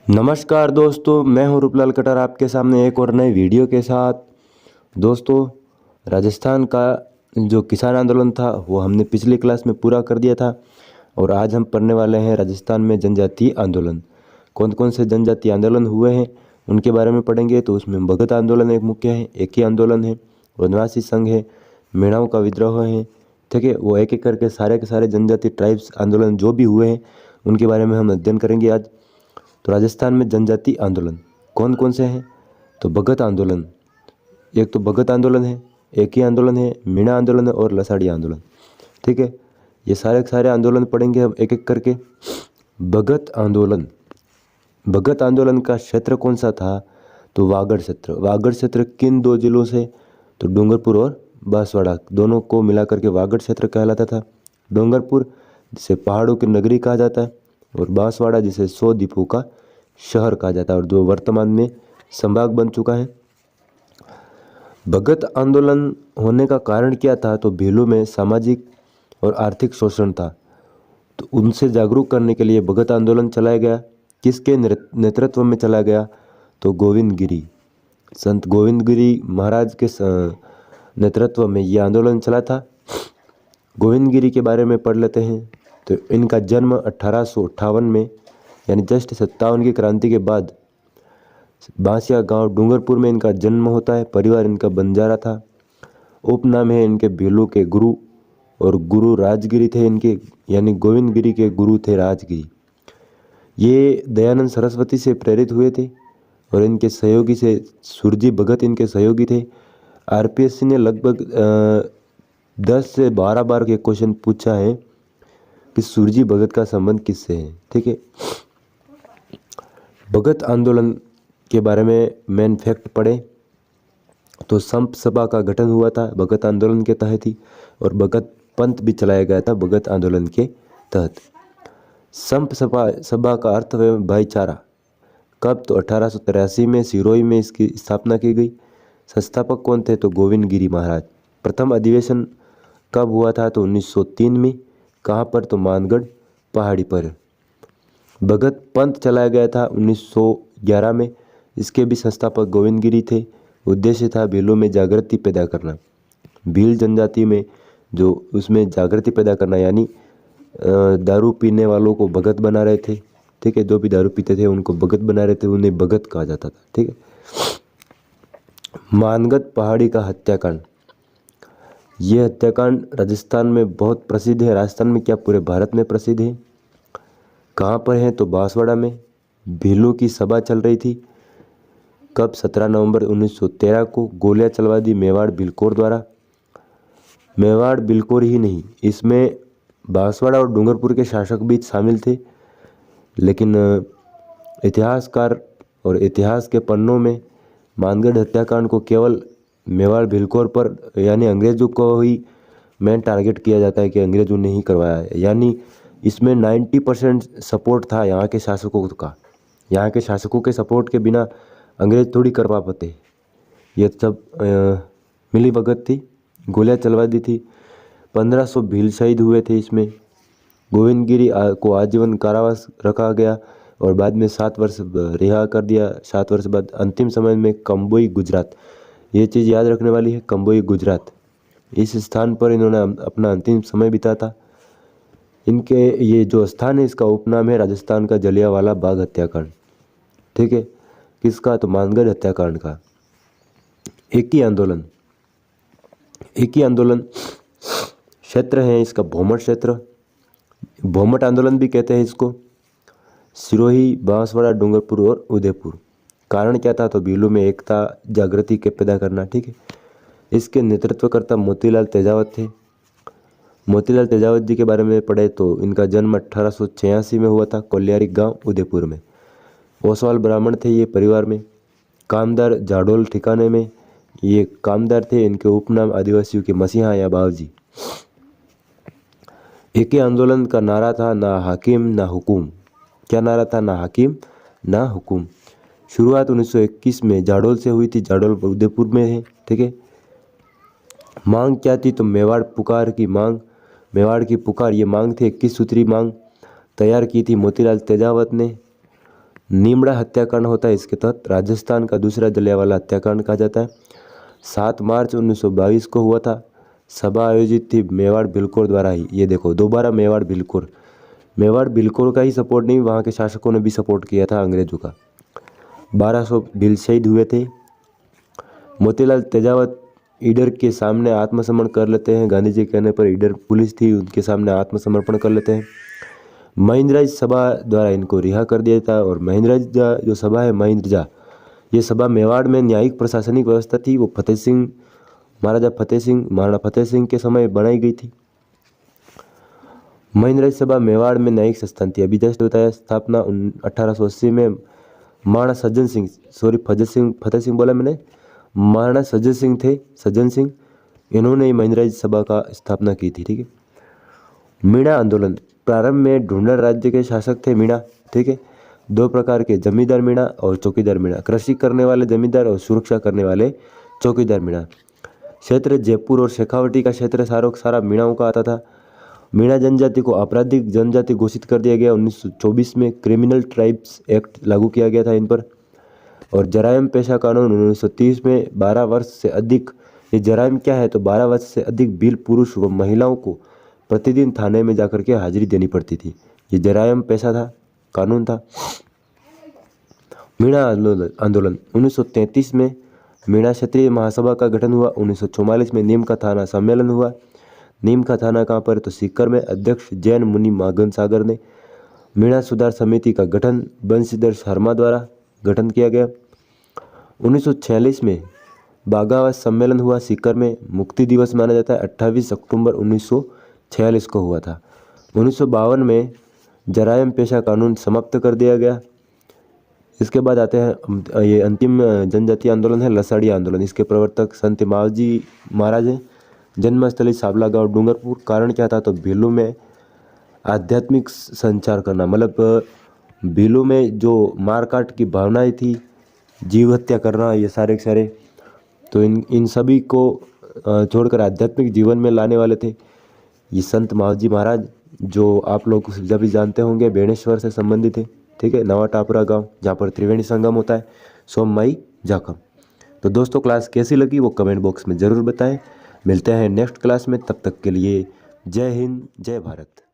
नमस्कार दोस्तों, मैं हूं रूपलाल कटार आपके सामने एक और नई वीडियो के साथ। दोस्तों, राजस्थान का जो किसान आंदोलन था वो हमने पिछली क्लास में पूरा कर दिया था और आज हम पढ़ने वाले हैं राजस्थान में जनजातीय आंदोलन। कौन कौन से जनजातीय आंदोलन हुए हैं उनके बारे में पढ़ेंगे। तो उसमें भगत आंदोलन एक मुख्य है, एक ही आंदोलन है, वनवासी संघ है, मेणाओं का विद्रोह है। ठीक है, वो एक एक करके सारे के सारे जनजातीय ट्राइब्स आंदोलन जो भी हुए हैं उनके बारे में हम अध्ययन करेंगे आज। तो राजस्थान में जनजातीय आंदोलन कौन कौन से हैं? तो भगत आंदोलन, एक तो भगत आंदोलन है, एक ही आंदोलन है, मीणा आंदोलन है और लसाड़ी आंदोलन। ठीक है, ये सारे के सारे आंदोलन पढ़ेंगे हम एक एक करके। भगत आंदोलन, भगत आंदोलन का क्षेत्र कौन सा था? तो वागड़ क्षेत्र। वागड़ क्षेत्र किन दो जिलों से? तो डूंगरपुर और बांसवाड़ा, दोनों को मिला करके वागड़ क्षेत्र कहलाता था। डूंगरपुर जिसे पहाड़ों की नगरी कहा जाता है और बांसवाड़ा जिसे 100 द्वीपों का शहर कहा जाता है और जो वर्तमान में संभाग बन चुका है। भगत आंदोलन होने का कारण क्या था? तो भीलों में सामाजिक और आर्थिक शोषण था, तो उनसे जागरूक करने के लिए भगत आंदोलन चलाया गया। किसके नेतृत्व में चला गया? तो गोविंद गिरी, संत गोविंद गिरी महाराज के नेतृत्व में यह आंदोलन चला था। गोविंद गिरी के बारे में पढ़ लेते हैं। तो इनका जन्म 1858 में यानी जस्ट 57 की क्रांति के बाद बांसिया गांव डूंगरपुर में इनका जन्म होता है। परिवार इनका बंजारा था। उपनाम है इनके भीलों के गुरु, और गुरु राजगिरी थे इनके, यानी गोविंद गिरी के गुरु थे राजगिरी। ये दयानंद सरस्वती से प्रेरित हुए थे और इनके सहयोगी से सुरजी भगत इनके सहयोगी थे। आरपीएससी ने लगभग 10 से 12 बार के क्वेश्चन पूछा है कि सुरजी भगत का संबंध किससे है। ठीक है, भगत आंदोलन के बारे में मेन फैक्ट पढ़े तो संप सभा का गठन हुआ था भगत आंदोलन के तहत ही, और भगत पंथ भी चलाया गया था भगत आंदोलन के तहत। संप सभा का अर्थ है भाईचारा। कब? तो 1883 में सिरोही में इसकी स्थापना की गई। संस्थापक कौन थे? तो गोविंद गिरी महाराज। प्रथम अधिवेशन कब हुआ था? तो 1903 में। कहाँ पर? तो मानगढ़ पहाड़ी पर। भगत पंथ चलाया गया था 1911 में। इसके भी संस्थापक गोविंद गिरी थे। उद्देश्य था भीलों में जागृति पैदा करना। भील जनजाति में जो उसमें जागृति पैदा करना, यानी दारू पीने वालों को भगत बना रहे थे। ठीक है, जो भी दारू पीते थे उनको भगत बना रहे थे, उन्हें भगत कहा जाता था। ठीक है, मानगढ़ पहाड़ी का हत्याकांड, ये हत्याकांड राजस्थान में बहुत प्रसिद्ध है। राजस्थान में क्या पूरे भारत में प्रसिद्ध है। कहाँ पर है? तो बांसवाड़ा में। भीलों की सभा चल रही थी। कब? 17 नवंबर 1913 को गोलियां चलवा दी मेवाड़ भिलकोर द्वारा। मेवाड़ भिलकोर ही नहीं, इसमें बांसवाड़ा और डूंगरपुर के शासक भी शामिल थे, लेकिन इतिहासकार और इतिहास के पन्नों में मानगढ़ हत्याकांड को केवल मेवाड़ भिलकोर पर यानी अंग्रेजों को ही मेन टारगेट किया जाता है कि अंग्रेजों ने ही करवाया है। यानी इसमें 90% सपोर्ट था यहाँ के शासकों का। यहाँ के शासकों के सपोर्ट के बिना अंग्रेज थोड़ी करवा पाते। ये सब मिली भगत थी, गोलियां चलवा दी थी। 1500 भील शहीद हुए थे इसमें। गोविंद गिरी को आजीवन कारावास रखा गया और बाद में 7 वर्ष रिहा कर दिया। 7 वर्ष बाद अंतिम समय में कंबोई गुजरात, ये चीज़ याद रखने वाली है, कंबोई गुजरात, इस स्थान पर इन्होंने अपना अंतिम समय बिता था। इनके ये जो स्थान है इसका उपनाम है राजस्थान का जलियांवाला बाग हत्याकांड। ठीक है, किसका? तो मानगढ़ हत्याकांड का। एक ही आंदोलन क्षेत्र है इसका भोमट क्षेत्र, भोमट आंदोलन भी कहते हैं इसको। सिरोही, बांसवाड़ा, डूंगरपुर और उदयपुर। कारण क्या था? तो भीलों में एकता जागृति के पैदा करना। ठीक है, इसके नेतृत्वकर्ता मोतीलाल तेजावत थे। मोतीलाल तेजावत जी के बारे में पढ़े तो इनका जन्म 1886 में हुआ था कोलियारी गांव उदयपुर में। ओसवाल ब्राह्मण थे ये परिवार में। कामदार जाडोल ठिकाने में ये कामदार थे। इनके उपनाम आदिवासियों के मसीहा या बावजी। एक ही आंदोलन का नारा था ना हाकिम ना हुकुम। क्या नारा था? ना हाकिम ना हुकुम। शुरुआत 1921 में जाडोल से हुई थी। जाडोल उदयपुर में है। ठीक है, मांग क्या थी? तो मेवाड़ पुकार की मांग, मेवाड़ की पुकार ये मांग थी। 21 सूत्री मांग तैयार की थी मोतीलाल तेजावत ने। नीमड़ा हत्याकांड होता है, इसके तहत राजस्थान का दूसरा जलियांवाला हत्याकांड कहा जाता है। 7 मार्च 1922 को हुआ था। सभा आयोजित थी मेवाड़ भिलकोर द्वारा ही। ये देखो दोबारा मेवाड़ भिलकोर का ही सपोर्ट नहीं, वहाँ के शासकों ने भी सपोर्ट किया था अंग्रेजों का। 1200 भील शहीद हुए थे। मोतीलाल तेजावत ईडर के सामने आत्मसमर्पण कर लेते हैं। गांधी जी के कहने पर ईडर पुलिस थी, उनके सामने आत्मसमर्पण कर लेते हैं। महिंद्राज सभा द्वारा इनको रिहा कर दिया था। और महिंद्राज जो सभा है, महिंद्रजा, ये सभा मेवाड़ में न्यायिक प्रशासनिक व्यवस्था थी, वो महाराणा फतेह सिंह के समय बनाई गई थी। महिंद्राज सभा मेवाड़ में न्यायिक संस्थान थी। अभी जस्ट बताया, स्थापना 1880 में महाराणा फतेह सिंह बोला मैंने, महाराणा सज्जन सिंह, इन्होंने महिंद्राज सभा का स्थापना की थी। ठीक है। मीणा आंदोलन, प्रारंभ में ढूंढर राज्य के शासक थे मीणा। ठीक है। 2 प्रकार के, जमींदार मीणा और चौकीदार मीणा। कृषि करने वाले जमींदार और सुरक्षा करने वाले चौकीदार मीणा। क्षेत्र जयपुर और शेखावटी का क्षेत्र सारा मीणाओं का आता था। मीणा जनजाति को आपराधिक जनजाति घोषित कर दिया गया। 1924 में क्रिमिनल ट्राइब्स एक्ट लागू किया गया था इन पर। और जरायम पेशा कानून 1930 में 12 वर्ष से अधिक, ये जरायम क्या है तो 12 वर्ष से अधिक भील पुरुष व महिलाओं को प्रतिदिन थाने में जाकर के हाजिरी देनी पड़ती थी। ये जरायम पेशा था, कानून था। मीणा आंदोलन 1933 में मीणा क्षेत्रीय महासभा का गठन हुआ। 1944 में नीम का थाना सम्मेलन हुआ। नीम का थाना कहाँ पर तो सीकर में। अध्यक्ष जैन मुनि मागन सागर ने। मीणा सुधार समिति का गठन बंशीधर शर्मा द्वारा गठन किया गया। 1946 में बाघावत सम्मेलन हुआ सीकर में। मुक्ति दिवस माना जाता है, 28 अक्टूबर 1946 को हुआ था। 1952 में जरायम पेशा कानून समाप्त कर दिया गया। इसके बाद आते हैं ये अंतिम जनजातीय आंदोलन है लसाड़ी आंदोलन। इसके प्रवर्तक संत मावजी महाराज हैं। जन्मस्थली सावला गांव डूंगरपुर। कारण क्या था तो भीलों में आध्यात्मिक संचार करना, मतलब भीलों में जो मारकाट की भावनाएं थी, जीव हत्या करना, ये सारे के सारे, तो इन सभी को छोड़कर आध्यात्मिक जीवन में लाने वाले थे ये संत मावजी महाराज, जो आप लोग जब भी जानते होंगे बेणेश्वर से संबंधित है। ठीक है। नवा टापरा गांव, जहाँ पर त्रिवेणी संगम होता है, सोममाई जाखम। तो दोस्तों क्लास कैसी लगी वो कमेंट बॉक्स में ज़रूर बताएं। मिलते हैं नेक्स्ट क्लास में, तब तक के लिए जय हिंद, जय भारत।